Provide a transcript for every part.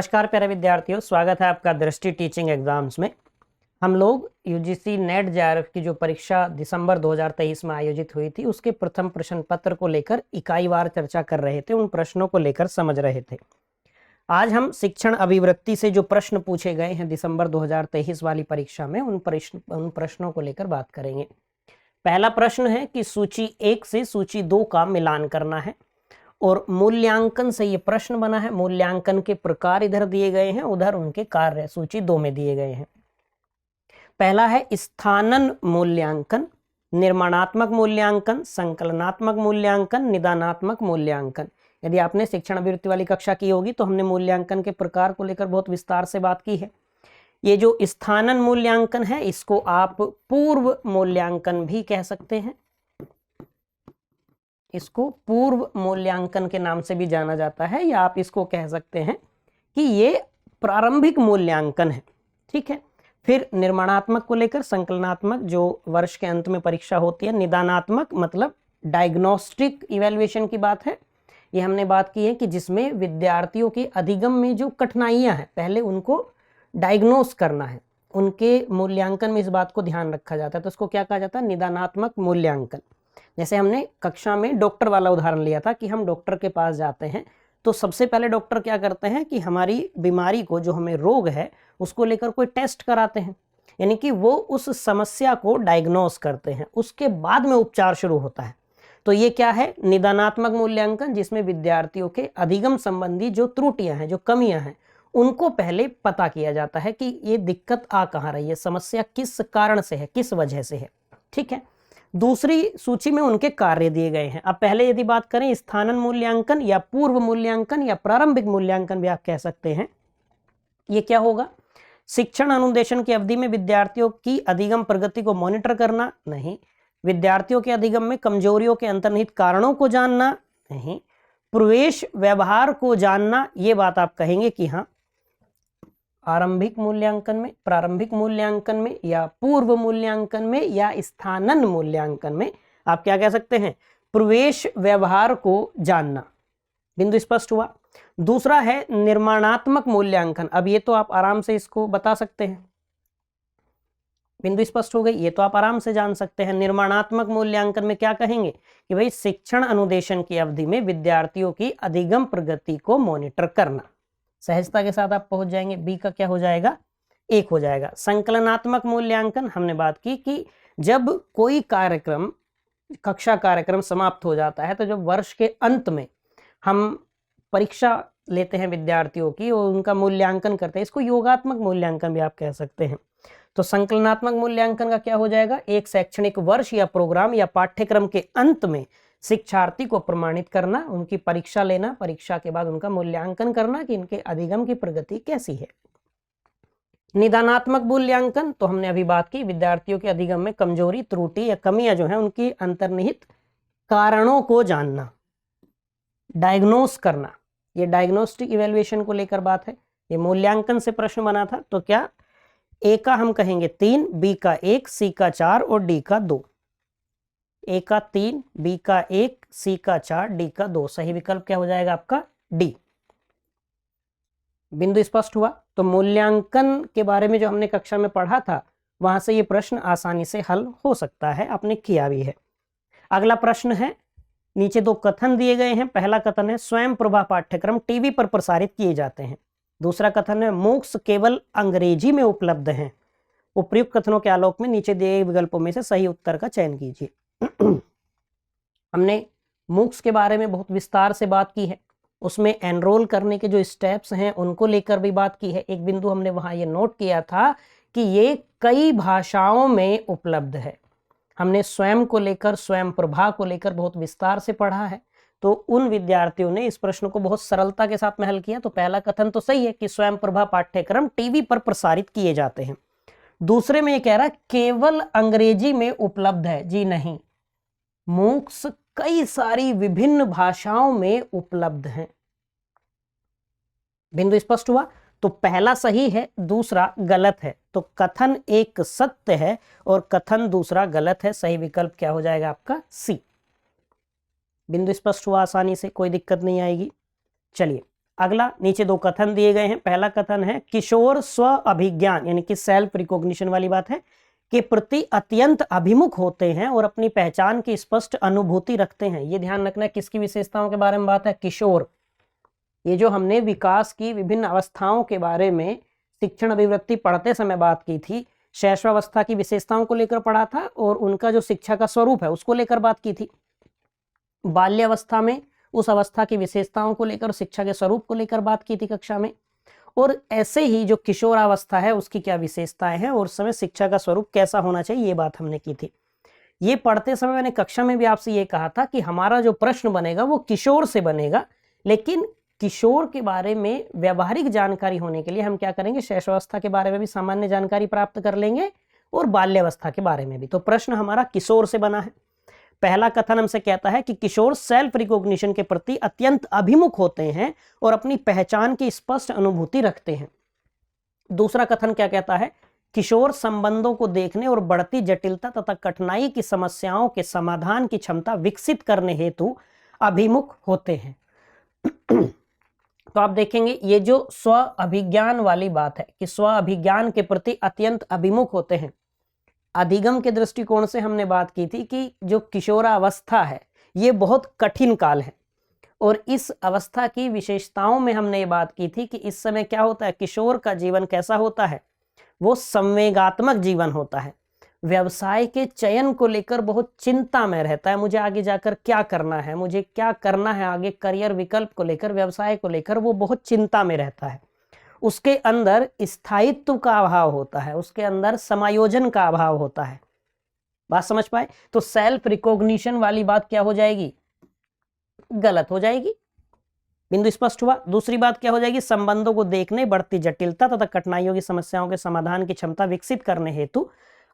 नमस्कार प्यारे विद्यार्थियों, स्वागत है आपका दृष्टि टीचिंग एग्जाम्स में। हम लोग यूजीसी नेट जेआरएफ की जो परीक्षा दिसंबर 2023 में आयोजित हुई थी उसके प्रथम प्रश्न पत्र को लेकर इकाईवार चर्चा कर रहे थे, उन प्रश्नों को लेकर समझ रहे थे। आज हम शिक्षण अभिवृत्ति से जो प्रश्न पूछे गए हैं दिसंबर 2023 वाली परीक्षा में उन प्रश्नों को लेकर बात करेंगे। पहला प्रश्न है कि सूची 1 से सूची 2 का मिलान करना है और मूल्यांकन से ये प्रश्न बना है। मूल्यांकन के प्रकार इधर दिए गए हैं, उधर उनके कार्य सूची 2 में दिए गए हैं। पहला है स्थानन मूल्यांकन, निर्माणात्मक मूल्यांकन, संकलनात्मक मूल्यांकन, निदानात्मक मूल्यांकन। यदि आपने शिक्षण अभिवृत्ति वाली कक्षा की होगी तो हमने मूल्यांकन के प्रकार को लेकर बहुत विस्तार से बात की है। ये जो स्थानन मूल्यांकन है इसको आप पूर्व मूल्यांकन भी कह सकते हैं, इसको पूर्व मूल्यांकन के नाम से भी जाना जाता है, या आप इसको कह सकते हैं कि ये प्रारंभिक मूल्यांकन है। ठीक है। फिर निर्माणात्मक को लेकर संकलनात्मक जो वर्ष के अंत में परीक्षा होती है, निदानात्मक मतलब डायग्नोस्टिक इवैल्यूएशन की बात है। ये हमने बात की है कि जिसमें विद्यार्थियों के अधिगम में जो कठिनाइयां हैं पहले उनको डायग्नोस करना है, उनके मूल्यांकन में इस बात को ध्यान रखा जाता है, तो उसको क्या कहा जाता है? निदानात्मक मूल्यांकन। जैसे हमने कक्षा में डॉक्टर वाला उदाहरण लिया था कि हम डॉक्टर के पास जाते हैं तो सबसे पहले डॉक्टर क्या करते हैं कि हमारी बीमारी को, जो हमें रोग है, उसको लेकर कोई टेस्ट कराते हैं, यानी कि वो उस समस्या को डायग्नोस करते हैं, उसके बाद में उपचार शुरू होता है। तो ये क्या है? निदानात्मक मूल्यांकन, जिसमें विद्यार्थियों के अधिगम संबंधी जो त्रुटियां हैं, जो कमियां हैं, उनको पहले पता किया जाता है कि ये दिक्कत आ कहाँ रही है, समस्या किस कारण से है, किस वजह से है। ठीक है। दूसरी सूची में उनके कार्य दिए गए हैं। अब पहले यदि बात करें स्थानन मूल्यांकन या पूर्व मूल्यांकन या प्रारंभिक मूल्यांकन भी आप कह सकते हैं, ये क्या होगा? शिक्षण अनुदेशन की अवधि में विद्यार्थियों की अधिगम प्रगति को मॉनिटर करना? नहीं। विद्यार्थियों के अधिगम में कमजोरियों के अंतर्निहित कारणों को जानना? नहीं। प्रवेश व्यवहार को जानना? ये बात आप कहेंगे कि हाँ, आरंभिक मूल्यांकन में, प्रारंभिक मूल्यांकन में, या पूर्व मूल्यांकन में, या स्थानन मूल्यांकन में आप क्या कह सकते हैं? प्रवेश व्यवहार को जानना। बिंदु स्पष्ट हुआ। दूसरा है निर्माणात्मक मूल्यांकन। अब ये तो आप आराम से इसको बता सकते हैं, बिंदु स्पष्ट हो गई, ये तो आप आराम से जान सकते हैं। निर्माणात्मक मूल्यांकन में क्या कहेंगे कि भाई शिक्षण अनुदेशन की अवधि में विद्यार्थियों की अधिगम प्रगति को मॉनिटर करना। सहजता के साथ आप पहुंच जाएंगे। बी का क्या हो जाएगा? 1 हो जाएगा। संकलनात्मक मूल्यांकन हमने बात की कि जब कोई कार्यक्रम, कक्षा कार्यक्रम समाप्त हो जाता है तो जब वर्ष के अंत में हम परीक्षा लेते हैं विद्यार्थियों की और उनका मूल्यांकन करते हैं, इसको योगात्मक मूल्यांकन भी आप कह सकते हैं। तो संकलनात्मक मूल्यांकन का क्या हो जाएगा? एक शैक्षणिक वर्ष या प्रोग्राम या पाठ्यक्रम के अंत में शिक्षार्थी को प्रमाणित करना, उनकी परीक्षा लेना, परीक्षा के बाद उनका मूल्यांकन करना कि इनके अधिगम की प्रगति कैसी है। निदानात्मक मूल्यांकन तो हमने अभी बात की, विद्यार्थियों के अधिगम में कमजोरी, त्रुटि या कमियां जो है उनकी अंतर्निहित कारणों को जानना, डायग्नोस करना। ये डायग्नोस्टिक इवैल्यूएशन को लेकर बात है। ये मूल्यांकन से प्रश्न बना था। तो क्या ए का हम कहेंगे 3, बी का 1, सी का 4 और डी का 2। ए का 3, बी का 1, सी का 4, डी का 2। सही विकल्प क्या हो जाएगा आपका? डी। बिंदु स्पष्ट हुआ। तो मूल्यांकन के बारे में जो हमने कक्षा में पढ़ा था वहां से ये प्रश्न आसानी से हल हो सकता है, आपने किया भी है। अगला प्रश्न है, नीचे 2 कथन दिए गए हैं। पहला कथन है स्वयं प्रभा पाठ्यक्रम टीवी पर प्रसारित किए जाते हैं। दूसरा कथन है मूक्स केवल अंग्रेजी में उपलब्ध हैं। उपयुक्त कथनों के आलोक में नीचे दिए गए विकल्पों में से सही उत्तर का चयन कीजिए। हमने मूक्स के बारे में बहुत विस्तार से बात की है, उसमें एनरोल करने के जो स्टेप्स हैं उनको लेकर भी बात की है। एक बिंदु हमने वहां ये नोट किया था कि ये कई भाषाओं में उपलब्ध है। हमने स्वयं को लेकर, स्वयं प्रभा को लेकर बहुत विस्तार से पढ़ा है। तो उन विद्यार्थियों ने इस प्रश्न को बहुत सरलता के साथ में हल किया। तो पहला कथन तो सही है कि स्वयं प्रभा पाठ्यक्रम टीवी पर प्रसारित किए जाते हैं। दूसरे में ये कह रहा है केवल अंग्रेजी में उपलब्ध है। जी नहीं, मूक्स कई सारी विभिन्न भाषाओं में उपलब्ध हैं। बिंदु स्पष्ट हुआ। तो पहला सही है, दूसरा गलत है। तो कथन एक सत्य है और कथन दूसरा गलत है। सही विकल्प क्या हो जाएगा आपका? सी। बिंदु स्पष्ट हुआ आसानी से, कोई दिक्कत नहीं आएगी। चलिए अगला नीचे दो कथन दिए गए हैं। पहला कथन है किशोर स्व अभिज्ञान यानी कि सेल्फ रिकॉग्निशन वाली बात है के प्रति अत्यंत अभिमुख होते हैं और अपनी पहचान की स्पष्ट अनुभूति रखते हैं। ये ध्यान रखना है किसकी विशेषताओं के बारे में बात है, किशोर। ये जो हमने विकास की विभिन्न अवस्थाओं के बारे में शिक्षण अभिवृत्ति पढ़ते समय बात की थी, शैशवावस्था की विशेषताओं को लेकर पढ़ा था और उनका जो शिक्षा का स्वरूप है उसको लेकर बात की थी। बाल्यावस्था में उस अवस्था की विशेषताओं को लेकर, शिक्षा के स्वरूप को लेकर बात की थी कक्षा में। और ऐसे ही जो किशोरावस्था है उसकी क्या विशेषताएं हैं और उस समय शिक्षा का स्वरूप कैसा होना चाहिए, ये बात हमने की थी। ये पढ़ते समय मैंने कक्षा में भी आपसे ये कहा था कि हमारा जो प्रश्न बनेगा वो किशोर से बनेगा, लेकिन किशोर के बारे में व्यावहारिक जानकारी होने के लिए हम क्या करेंगे, शैशवावस्था के बारे में भी सामान्य जानकारी प्राप्त कर लेंगे और बाल्यावस्था के बारे में भी। तो प्रश्न हमारा किशोर से बना है। पहला कथन हमसे कहता है कि किशोर सेल्फ रिकॉग्निशन के प्रति अत्यंत अभिमुख होते हैं और अपनी पहचान की स्पष्ट अनुभूति रखते हैं। दूसरा कथन क्या कहता है, किशोर संबंधों को देखने और बढ़ती जटिलता तथा कठिनाई की समस्याओं के समाधान की क्षमता विकसित करने हेतु अभिमुख होते हैं। तो आप देखेंगे ये जो स्व अभिज्ञान वाली बात है कि स्व अभिज्ञान के प्रति अत्यंत अभिमुख होते हैं, अधिगम के दृष्टिकोण से हमने बात की थी कि जो किशोरावस्था है ये बहुत कठिन काल है और इस अवस्था की विशेषताओं में हमने ये बात की थी कि इस समय क्या होता है, किशोर का जीवन कैसा होता है, वो संवेगात्मक जीवन होता है। व्यवसाय के चयन को लेकर बहुत चिंता में रहता है, मुझे आगे जाकर क्या करना है, मुझे क्या करना है आगे, करियर विकल्प को लेकर, व्यवसाय को लेकर वो बहुत चिंता में रहता है। उसके अंदर स्थायित्व का अभाव होता है, उसके अंदर समायोजन का अभाव होता है। बात समझ पाए? तो सेल्फ रिकॉग्निशन वाली बात क्या हो जाएगी, गलत हो जाएगी। बिंदु स्पष्ट हुआ। दूसरी बात क्या हो जाएगी, संबंधों को देखने, बढ़ती जटिलता तथा कठिनाइयों की समस्याओं के समाधान की क्षमता विकसित करने हेतु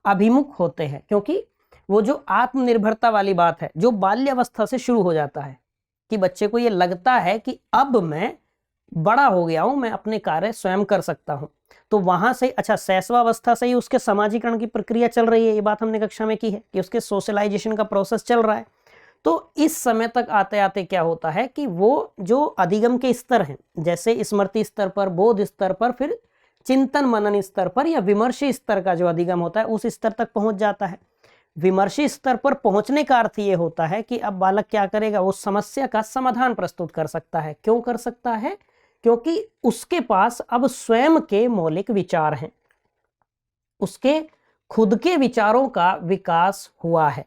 अभिमुख होते हैं, क्योंकि वो जो आत्मनिर्भरता वाली बात है जो बाल्यावस्था से शुरू हो जाता है कि बच्चे को ये लगता है कि अब मैं बड़ा हो गया हूं, मैं अपने कार्य स्वयं कर सकता हूं। तो वहां से अच्छा शैशवावस्था से ही उसके समाजीकरण की प्रक्रिया चल रही है, ये बात हमने कक्षा में की है कि उसके सोशलाइजेशन का प्रोसेस चल रहा है। तो इस समय तक आते आते क्या होता है कि वो जो अधिगम के स्तर हैं, जैसे स्मृति स्तर पर, बोध स्तर पर, फिर चिंतन मनन स्तर पर या विमर्शी स्तर का जो अधिगम होता है उस स्तर तक पहुंच जाता है। विमर्शी स्तर पर पहुंचने का अर्थ ये होता है कि अब बालक क्या करेगा, वो समस्या का समाधान प्रस्तुत कर सकता है। क्यों कर सकता है? क्योंकि उसके पास अब स्वयं के मौलिक विचार हैं, उसके खुद के विचारों का विकास हुआ है।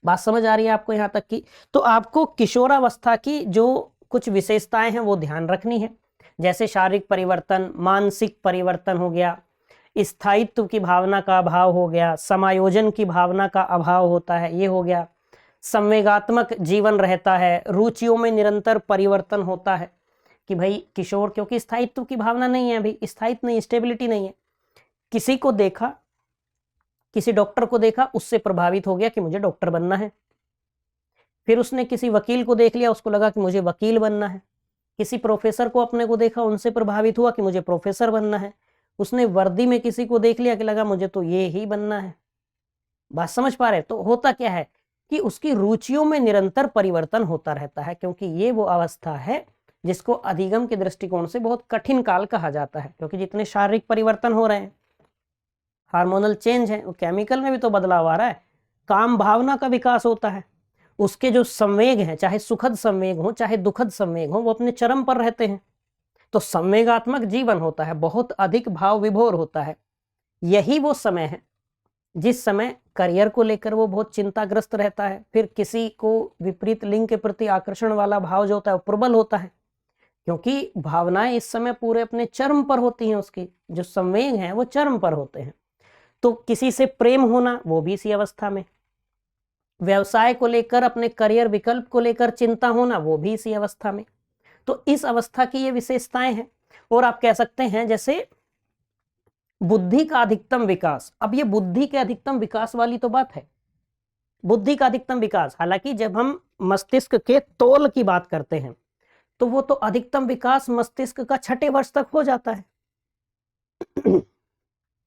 बात समझ आ रही है आपको यहां तक की? तो आपको किशोरावस्था की जो कुछ विशेषताएं हैं वो ध्यान रखनी है, जैसे शारीरिक परिवर्तन, मानसिक परिवर्तन हो गया, स्थायित्व की भावना का अभाव हो गया, समायोजन की भावना का अभाव होता है, ये हो गया, संवेगात्मक जीवन रहता है, रुचियों में निरंतर परिवर्तन होता है कि भाई किशोर, क्योंकि स्थायित्व की भावना नहीं है, अभी स्थायित्व नहीं, स्टेबिलिटी नहीं है। किसी को देखा, किसी डॉक्टर को देखा, उससे प्रभावित हो गया कि मुझे डॉक्टर बनना है। फिर उसने किसी वकील को देख लिया, उसको लगा कि मुझे वकील बनना है। किसी प्रोफेसर को अपने को देखा, उनसे प्रभावित हुआ कि मुझे प्रोफेसर बनना है। उसने वर्दी में किसी को देख लिया कि लगा मुझे तो ये ही बनना है। बात समझ पा रहे? तो होता क्या है कि उसकी रुचियों में निरंतर परिवर्तन होता रहता है, क्योंकि ये वो अवस्था है जिसको अधिगम के दृष्टिकोण से बहुत कठिन काल कहा जाता है। क्योंकि जितने शारीरिक परिवर्तन हो रहे हैं, हार्मोनल चेंज है, वो केमिकल में भी तो बदलाव आ रहा है, काम भावना का विकास होता है, उसके जो संवेग हैं, चाहे सुखद संवेग हो चाहे दुखद संवेग हो, वो अपने चरम पर रहते हैं। तो संवेगात्मक जीवन होता है, बहुत अधिक भाव विभोर होता है। यही वो समय है जिस समय करियर को लेकर वो बहुत चिंताग्रस्त रहता है। फिर किसी को विपरीत लिंग के प्रति आकर्षण वाला भाव जो होता है वो प्रबल होता है, क्योंकि भावनाएं इस समय पूरे अपने चरम पर होती हैं, उसकी जो संवेग हैं वो चरम पर होते हैं। तो किसी से प्रेम होना वो भी इसी अवस्था में, व्यवसाय को लेकर, अपने करियर विकल्प को लेकर चिंता होना वो भी इसी अवस्था में। तो इस अवस्था की ये विशेषताएं हैं। और आप कह सकते हैं जैसे बुद्धि का अधिकतम विकास। अब ये बुद्धि के अधिकतम विकास वाली तो बात है, बुद्धि का अधिकतम विकास। हालांकि जब हम मस्तिष्क के तोल की बात करते हैं तो वो तो अधिकतम विकास मस्तिष्क का 6ठे वर्ष तक हो जाता है।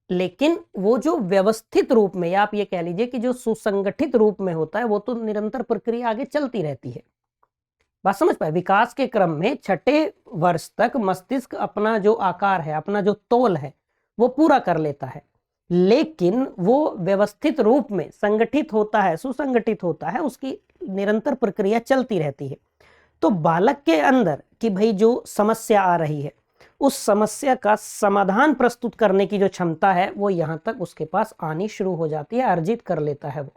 लेकिन वो जो व्यवस्थित रूप में, या आप ये कह लीजिए कि जो सुसंगठित रूप में होता है, वो तो निरंतर प्रक्रिया आगे चलती रहती है। बात समझ पाए? विकास के क्रम में छठे वर्ष तक मस्तिष्क अपना जो आकार है, अपना जो तौल है, वो पूरा कर लेता है, लेकिन वो व्यवस्थित रूप में संगठित होता है, सुसंगठित होता है, उसकी निरंतर प्रक्रिया चलती रहती है। तो बालक के अंदर कि भाई जो समस्या आ रही है, उस समस्या का समाधान प्रस्तुत करने की जो क्षमता है, वो यहां तक उसके पास आनी शुरू हो जाती है, अर्जित कर लेता है वो।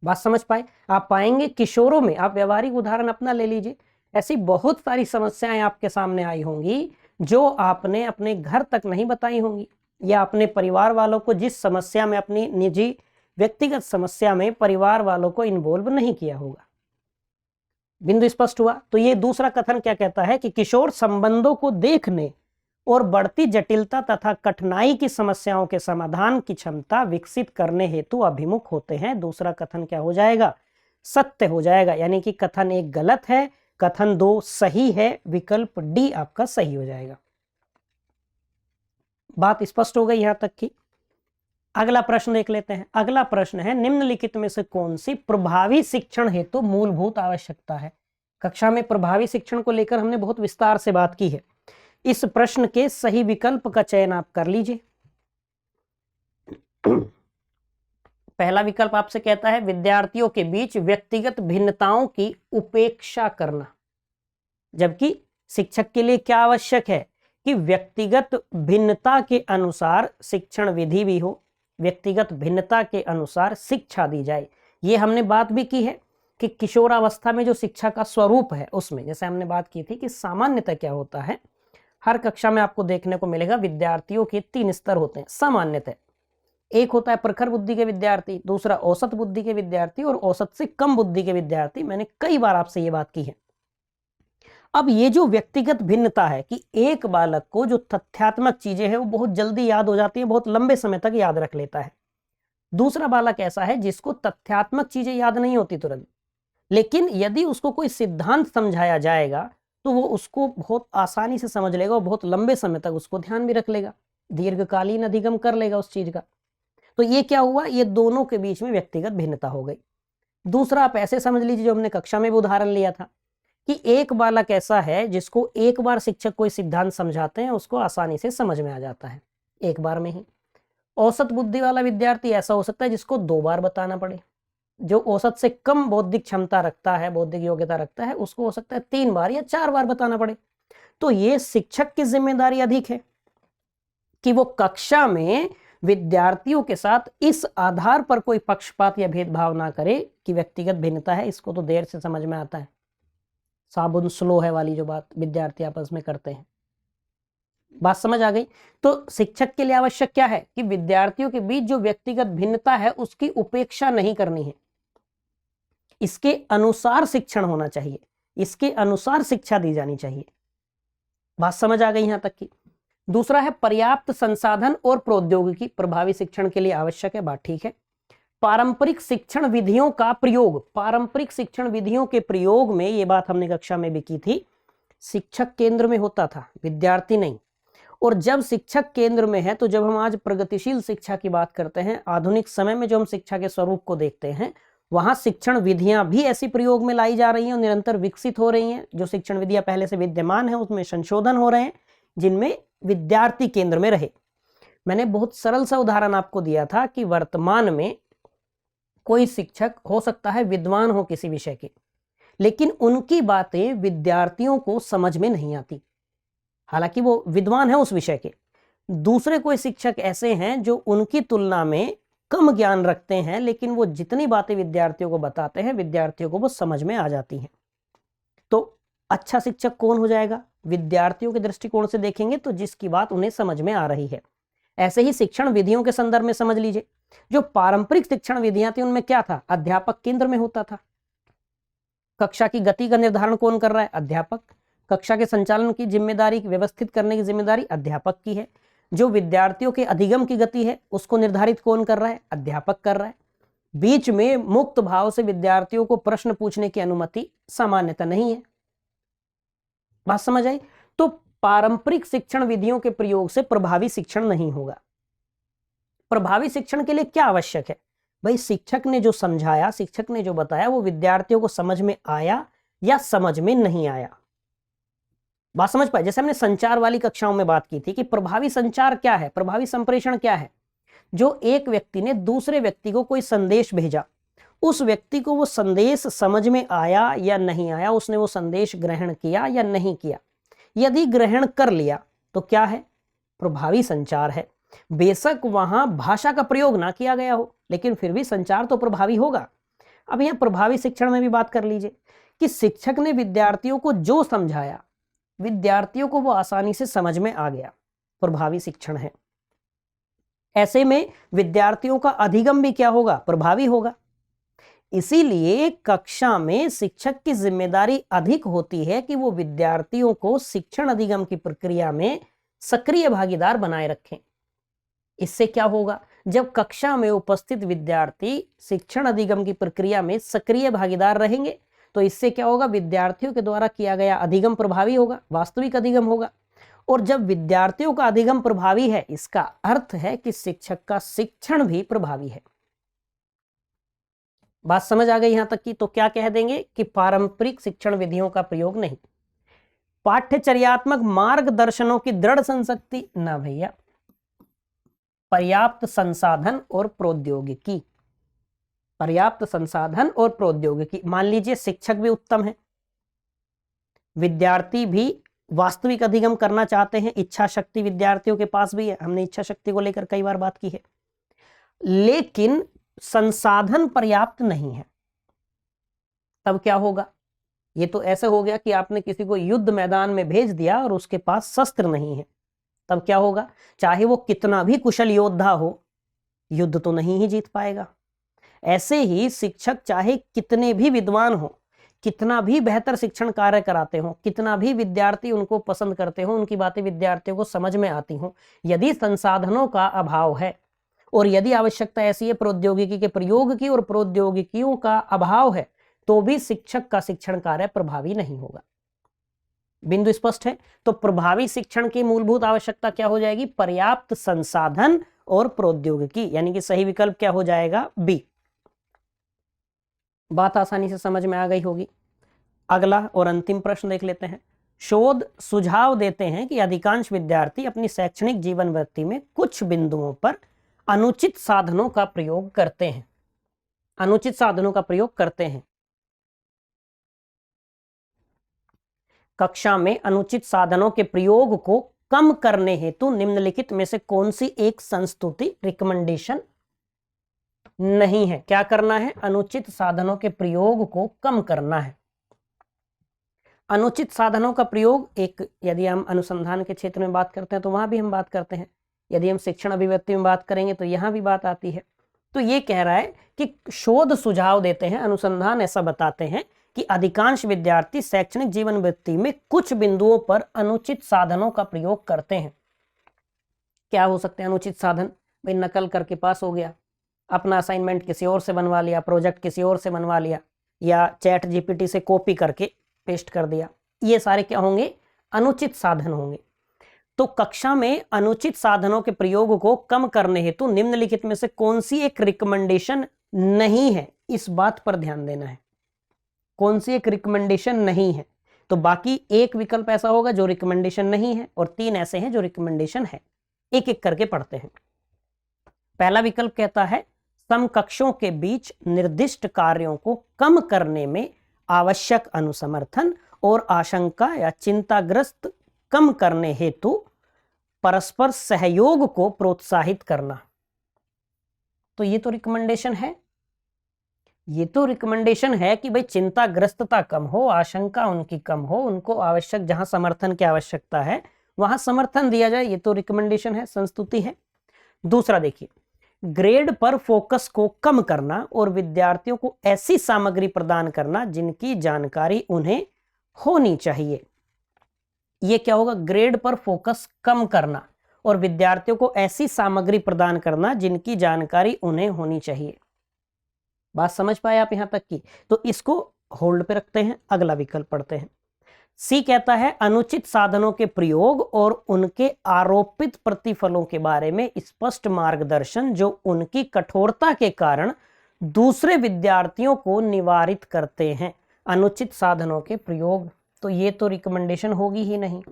बात समझ पाए? आप पाएंगे किशोरों में, आप व्यवहारिक उदाहरण अपना ले लीजिए, ऐसी बहुत सारी समस्याएं आपके सामने आई होंगी जो आपने अपने घर तक नहीं बताई होंगी, या अपने परिवार वालों को जिस समस्या में, अपनी निजी व्यक्तिगत समस्या में परिवार वालों को इन्वॉल्व नहीं किया होगा। बिंदु स्पष्ट हुआ? तो ये दूसरा कथन क्या कहता है कि किशोर संबंधों को देखने और बढ़ती जटिलता तथा कठिनाई की समस्याओं के समाधान की क्षमता विकसित करने हेतु अभिमुख होते हैं। दूसरा कथन क्या हो जाएगा? सत्य हो जाएगा, यानी कि कथन 1 गलत है, कथन 2 सही है, विकल्प डी आपका सही हो जाएगा। बात स्पष्ट हो गई यहां तक की? अगला प्रश्न देख लेते हैं। अगला प्रश्न है, निम्नलिखित में से कौन सी प्रभावी शिक्षण हेतु मूलभूत आवश्यकता है? कक्षा में प्रभावी शिक्षण को लेकर हमने बहुत विस्तार से बात की है। इस प्रश्न के सही विकल्प का चयन आप कर लीजिए। पहला विकल्प आपसे कहता है विद्यार्थियों के बीच व्यक्तिगत भिन्नताओं की उपेक्षा करना, जबकि शिक्षक के लिए क्या आवश्यक है कि व्यक्तिगत भिन्नता के अनुसार शिक्षण विधि भी हो, व्यक्तिगत भिन्नता के अनुसार शिक्षा दी जाए। ये हमने बात भी की है कि किशोरावस्था में जो शिक्षा का स्वरूप है, उसमें जैसे हमने बात की थी कि सामान्यतः क्या होता है, हर कक्षा में आपको देखने को मिलेगा विद्यार्थियों के 3 स्तर होते हैं सामान्यतः। एक होता है प्रखर बुद्धि के विद्यार्थी, दूसरा औसत बुद्धि के विद्यार्थी, और औसत से कम बुद्धि के विद्यार्थी। मैंने कई बार आपसे ये बात की है। अब ये जो व्यक्तिगत भिन्नता है कि एक बालक को जो तथ्यात्मक चीजें हैं वो बहुत जल्दी याद हो जाती है, बहुत लंबे समय तक याद रख लेता है। दूसरा बालक ऐसा है जिसको तथ्यात्मक चीजें याद नहीं होती तुरंत, लेकिन यदि उसको कोई सिद्धांत समझाया जाएगा तो वो उसको बहुत आसानी से समझ लेगा और बहुत लंबे समय तक उसको ध्यान भी रख लेगा, दीर्घकालीन अधिगम कर लेगा उस चीज का। तो ये क्या हुआ? ये दोनों के बीच में व्यक्तिगत भिन्नता हो गई। दूसरा आप ऐसे समझ लीजिए, जो हमने कक्षा में भी उदाहरण लिया था कि एक बालक ऐसा है जिसको एक बार शिक्षक कोई सिद्धांत समझाते हैं, उसको आसानी से समझ में आ जाता है एक बार में ही। औसत बुद्धि वाला विद्यार्थी ऐसा हो सकता है जिसको 2 बार बताना पड़े। जो औसत से कम बौद्धिक क्षमता रखता है, बौद्धिक योग्यता रखता है, उसको हो सकता है 3 बार या 4 बार बताना पड़े। तो ये शिक्षक की जिम्मेदारी अधिक है कि वो कक्षा में विद्यार्थियों के साथ इस आधार पर कोई पक्षपात या भेदभाव ना करे कि व्यक्तिगत भिन्नता है, इसको तो देर से समझ में आता है, साबुन स्लो है वाली जो बात विद्यार्थी आपस में करते हैं। बात समझ आ गई? तो शिक्षक के लिए आवश्यक क्या है कि विद्यार्थियों के बीच जो व्यक्तिगत भिन्नता है उसकी उपेक्षा नहीं करनी है, इसके अनुसार शिक्षण होना चाहिए, इसके अनुसार शिक्षा दी जानी चाहिए। बात समझ आ गई यहां तक की? दूसरा है पर्याप्त संसाधन और प्रौद्योगिकी प्रभावी शिक्षण के लिए आवश्यक है। बात ठीक है। पारंपरिक शिक्षण विधियों का प्रयोग, पारंपरिक शिक्षण विधियों के प्रयोग में, ये बात हमने कक्षा में भी की थी, शिक्षक केंद्र में होता था, विद्यार्थी नहीं। और जब शिक्षक केंद्र में है, तो जब हम आज प्रगतिशील शिक्षा की बात करते हैं, आधुनिक समय में जो हम शिक्षा के स्वरूप को देखते हैं, वहां शिक्षण विधियां भी ऐसी प्रयोग में लाई जा रही हैं और निरंतर विकसित हो रही हैं। जो शिक्षण विधियां पहले से विद्यमान है उसमें संशोधन हो रहे हैं, जिनमें विद्यार्थी केंद्र में रहे। मैंने बहुत सरल सा उदाहरण आपको दिया था कि वर्तमान में कोई शिक्षक हो सकता है विद्वान हो किसी विषय के, लेकिन उनकी बातें विद्यार्थियों को समझ में नहीं आती, हालांकि वो विद्वान है उस विषय के। दूसरे कोई शिक्षक ऐसे हैं जो उनकी तुलना में कम ज्ञान रखते हैं, लेकिन वो जितनी बातें विद्यार्थियों को बताते हैं, विद्यार्थियों को वो समझ में आ जाती हैं। तो अच्छा शिक्षक कौन हो जाएगा? विद्यार्थियों के दृष्टिकोण से देखेंगे तो जिसकी बात उन्हें समझ में आ रही है। ऐसे ही शिक्षण विधियों के संदर्भ में समझ लीजिए, जो पारंपरिक शिक्षण विधियां थी उनमें क्या था? अध्यापक केंद्र में होता था। कक्षा की गति का निर्धारण कौन कर रहा है? अध्यापक। कक्षा के संचालन की जिम्मेदारी, व्यवस्थित करने की जिम्मेदारी अध्यापक की है। जो विद्यार्थियों के अधिगम की गति है उसको निर्धारित कौन कर रहा है? अध्यापक कर रहा है। बीच में मुक्त भाव से विद्यार्थियों को प्रश्न पूछने की अनुमति सामान्यतः नहीं है। बात समझ आई? तो पारंपरिक शिक्षण विधियों के प्रयोग से प्रभावी शिक्षण नहीं होगा। प्रभावी शिक्षण के लिए क्या आवश्यक है? भाई शिक्षक ने जो समझाया, शिक्षक ने जो बताया, वो विद्यार्थियों को समझ में आया, या समझ में नहीं आया। बात समझ पाए? जैसे हमने संचार वाली कक्षाओं में बात की थी कि प्रभावी संचार क्या है, प्रभावी संप्रेषण क्या है। जो एक व्यक्ति ने दूसरे व्यक्ति को कोई संदेश भेजा, उस व्यक्ति को वो संदेश समझ में आया या नहीं आया, उसने वो संदेश ग्रहण किया या नहीं किया। यदि ग्रहण कर लिया तो क्या है? प्रभावी संचार है। बेशक वहां भाषा का प्रयोग ना किया गया हो, लेकिन फिर भी संचार तो प्रभावी होगा। अब यहां प्रभावी शिक्षण में भी बात कर लीजिए कि शिक्षक ने विद्यार्थियों को जो समझाया, विद्यार्थियों को वो आसानी से समझ में आ गया, प्रभावी शिक्षण है। ऐसे में विद्यार्थियों का अधिगम भी क्या होगा? प्रभावी होगा। इसीलिए कक्षा में शिक्षक की जिम्मेदारी अधिक होती है कि वो विद्यार्थियों को शिक्षण अधिगम की प्रक्रिया में सक्रिय भागीदार बनाए रखें। इससे क्या होगा? जब कक्षा में उपस्थित विद्यार्थी शिक्षण अधिगम की प्रक्रिया में सक्रिय भागीदार रहेंगे तो इससे क्या होगा? विद्यार्थियों के द्वारा किया गया अधिगम प्रभावी होगा, वास्तविक अधिगम होगा। और जब विद्यार्थियों का अधिगम प्रभावी है, इसका अर्थ है कि शिक्षक का शिक्षण भी प्रभावी है। बात समझ आ गई यहां तक की? तो क्या कह देंगे कि पारंपरिक शिक्षण विधियों का प्रयोग नहीं। पाठ्यचर्यात्मक मार्गदर्शनों की दृढ़ संशक्ति ना भैया, पर्याप्त संसाधन और प्रौद्योगिकी। पर्याप्त संसाधन और प्रौद्योगिकी। मान लीजिए शिक्षक भी उत्तम है, विद्यार्थी भी वास्तविक अधिगम करना चाहते हैं, इच्छा शक्ति विद्यार्थियों के पास भी है, हमने इच्छा शक्ति को लेकर कई बार बात की है, लेकिन संसाधन पर्याप्त नहीं है। तब क्या होगा? ये तो ऐसे हो गया कि आपने किसी को युद्ध मैदान में भेज दिया और उसके पास शस्त्र नहीं है। तब क्या होगा? चाहे वो कितना भी कुशल योद्धा हो, युद्ध तो नहीं ही जीत पाएगा। ऐसे ही शिक्षक चाहे कितने भी विद्वान हो, कितना भी बेहतर शिक्षण कार्य कराते हो, कितना भी विद्यार्थी उनको पसंद करते हो, उनकी बातें विद्यार्थियों को समझ में आती हो, यदि संसाधनों का अभाव है और यदि आवश्यकता ऐसी है प्रौद्योगिकी के प्रयोग की और प्रौद्योगिकियों का अभाव है, तो भी शिक्षक का शिक्षण कार्य प्रभावी नहीं होगा। बिंदु स्पष्ट है? तो प्रभावी शिक्षण की मूलभूत आवश्यकता क्या हो जाएगी? पर्याप्त संसाधन और प्रौद्योगिकी, यानी कि सही विकल्प क्या हो जाएगा? बी। बात आसानी से समझ में आ गई होगी। अगला और अंतिम प्रश्न देख लेते हैं। शोध सुझाव देते हैं कि अधिकांश विद्यार्थी अपनी शैक्षणिक जीवन वृत्ति में कुछ बिंदुओं पर अनुचित साधनों का प्रयोग करते हैं। अनुचित साधनों का प्रयोग करते हैं। कक्षा में अनुचित साधनों के प्रयोग को कम करने हेतु निम्नलिखित में से कौन सी एक संस्तुति रिकमेंडेशन नहीं है? क्या करना है? अनुचित साधनों के प्रयोग को कम करना है। अनुचित साधनों का प्रयोग एक, यदि हम अनुसंधान के क्षेत्र में बात करते हैं तो वहां भी हम बात करते हैं, यदि हम शिक्षण अभिव्यक्ति में बात करेंगे तो यहां भी बात आती है। तो ये कह रहा है कि शोध सुझाव देते हैं, अनुसंधान ऐसा बताते हैं कि अधिकांश विद्यार्थी शैक्षणिक जीवन वृत्ति में कुछ बिंदुओं पर अनुचित साधनों का प्रयोग करते हैं। क्या हो सकते हैं अनुचित साधन? भाई नकल करके पास हो गया, अपना असाइनमेंट किसी और से बनवा लिया, प्रोजेक्ट किसी और से बनवा लिया, या चैट जीपीटी से कॉपी करके पेस्ट कर दिया। ये सारे क्या होंगे? अनुचित साधन होंगे। तो कक्षा में अनुचित साधनों के प्रयोग को कम करने हेतु निम्नलिखित में से कौन सी एक रिकमेंडेशन नहीं है? इस बात पर ध्यान देना है। कौन सी एक रिकमेंडेशन नहीं है? तो बाकी एक विकल्प ऐसा होगा जो रिकमेंडेशन नहीं है और 3 ऐसे हैं जो रिकमेंडेशन है। एक एक करके पढ़ते हैं। पहला विकल्प कहता है समकक्षों के बीच निर्दिष्ट कार्यों को कम करने में आवश्यक अनुसमर्थन और आशंका या चिंताग्रस्त कम करने हेतु परस्पर सहयोग को प्रोत्साहित करना। तो ये तो रिकमेंडेशन है। ये तो रिकमेंडेशन है कि भाई चिंताग्रस्तता कम हो, आशंका उनकी कम हो, उनको आवश्यक जहां समर्थन की आवश्यकता है वहां समर्थन दिया जाए। ये तो रिकमेंडेशन है, संस्तुति है। दूसरा देखिए, ग्रेड पर फोकस को कम करना और विद्यार्थियों को ऐसी सामग्री प्रदान करना जिनकी जानकारी उन्हें होनी चाहिए। यह क्या होगा? ग्रेड पर फोकस कम करना और विद्यार्थियों को ऐसी सामग्री प्रदान करना जिनकी जानकारी उन्हें होनी चाहिए। बात समझ पाए आप यहां तक की? तो इसको होल्ड पे रखते हैं, अगला विकल्प पढ़ते हैं। सी कहता है अनुचित साधनों के प्रयोग और उनके आरोपित प्रतिफलों के बारे में स्पष्ट मार्गदर्शन जो उनकी कठोरता के कारण दूसरे विद्यार्थियों को निवारित करते हैं। अनुचित साधनों के प्रयोग, तो ये तो रिकमेंडेशन होगी ही नहीं,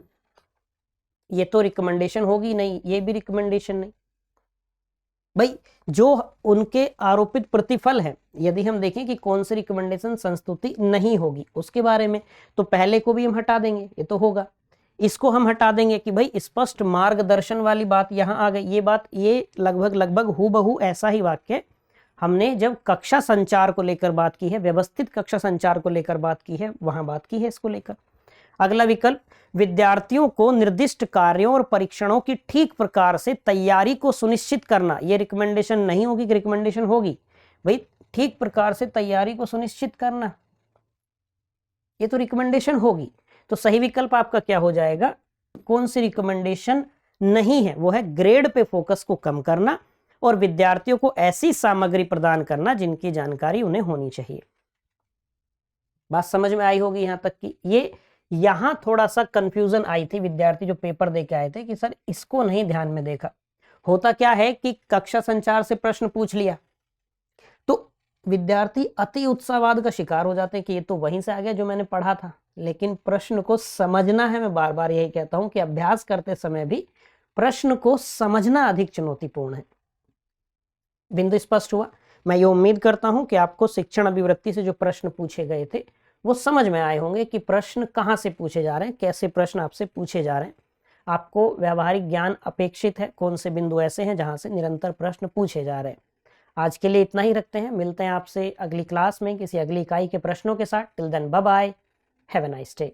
ये तो रिकमेंडेशन होगी नहीं, ये भी रिकमेंडेशन नहीं। भाई जो उनके आरोपित प्रतिफल है, यदि हम देखें कि कौन सी रिकमेंडेशन संस्तुति नहीं होगी उसके बारे में, तो पहले को भी हम हटा देंगे, ये तो होगा। इसको हम हटा देंगे कि भाई स्पष्ट मार्गदर्शन वाली बात यहां आ गई, ये बात, ये लगभग हूबहू ऐसा ही वाक्य हमने जब कक्षा संचार को लेकर बात की है, व्यवस्थित कक्षा संचार को लेकर बात की है, वहां बात की है इसको लेकर। अगला विकल्प, विद्यार्थियों को निर्दिष्ट कार्यों और परीक्षणों की ठीक प्रकार से तैयारी को सुनिश्चित करना, यह रिकमेंडेशन नहीं होगी कि रिकमेंडेशन होगी? भाई ठीक प्रकार से तैयारी को सुनिश्चित करना, ये तो रिकमेंडेशन होगी। तो सही विकल्प आपका क्या हो जाएगा? कौन सी रिकमेंडेशन नहीं है? वो है ग्रेड पे फोकस को कम करना और विद्यार्थियों को ऐसी सामग्री प्रदान करना जिनकी जानकारी उन्हें होनी चाहिए। बात समझ में आई होगी यहां तक की? ये यहां थोड़ा सा कंफ्यूजन आई थी, विद्यार्थी जो पेपर देके आए थे कि सर इसको नहीं ध्यान में देखा। होता क्या है कि कक्षा संचार से प्रश्न पूछ लिया तो विद्यार्थी अति उत्साहवाद का शिकार हो जाते हैं कि ये तो वहीं से आ गया जो मैंने पढ़ा था, लेकिन प्रश्न को समझना है। मैं बार बार यही कहता हूं कि अभ्यास करते समय भी प्रश्न को समझना अधिक चुनौतीपूर्ण है। बिंदु स्पष्ट हुआ? मैं ये उम्मीद करता हूं कि आपको शिक्षण अभिवृत्ति से जो प्रश्न पूछे गए थे वो समझ में आए होंगे कि प्रश्न कहां से पूछे जा रहे हैं, कैसे प्रश्न आपसे पूछे जा रहे हैं। आपको व्यावहारिक ज्ञान अपेक्षित है, कौन से बिंदु ऐसे हैं जहां से निरंतर प्रश्न पूछे जा रहे हैं। आज के लिए इतना ही रखते हैं, मिलते हैं आपसे अगली क्लास में किसी अगली इकाई के प्रश्नों के साथ। Till then bye bye, have a nice day.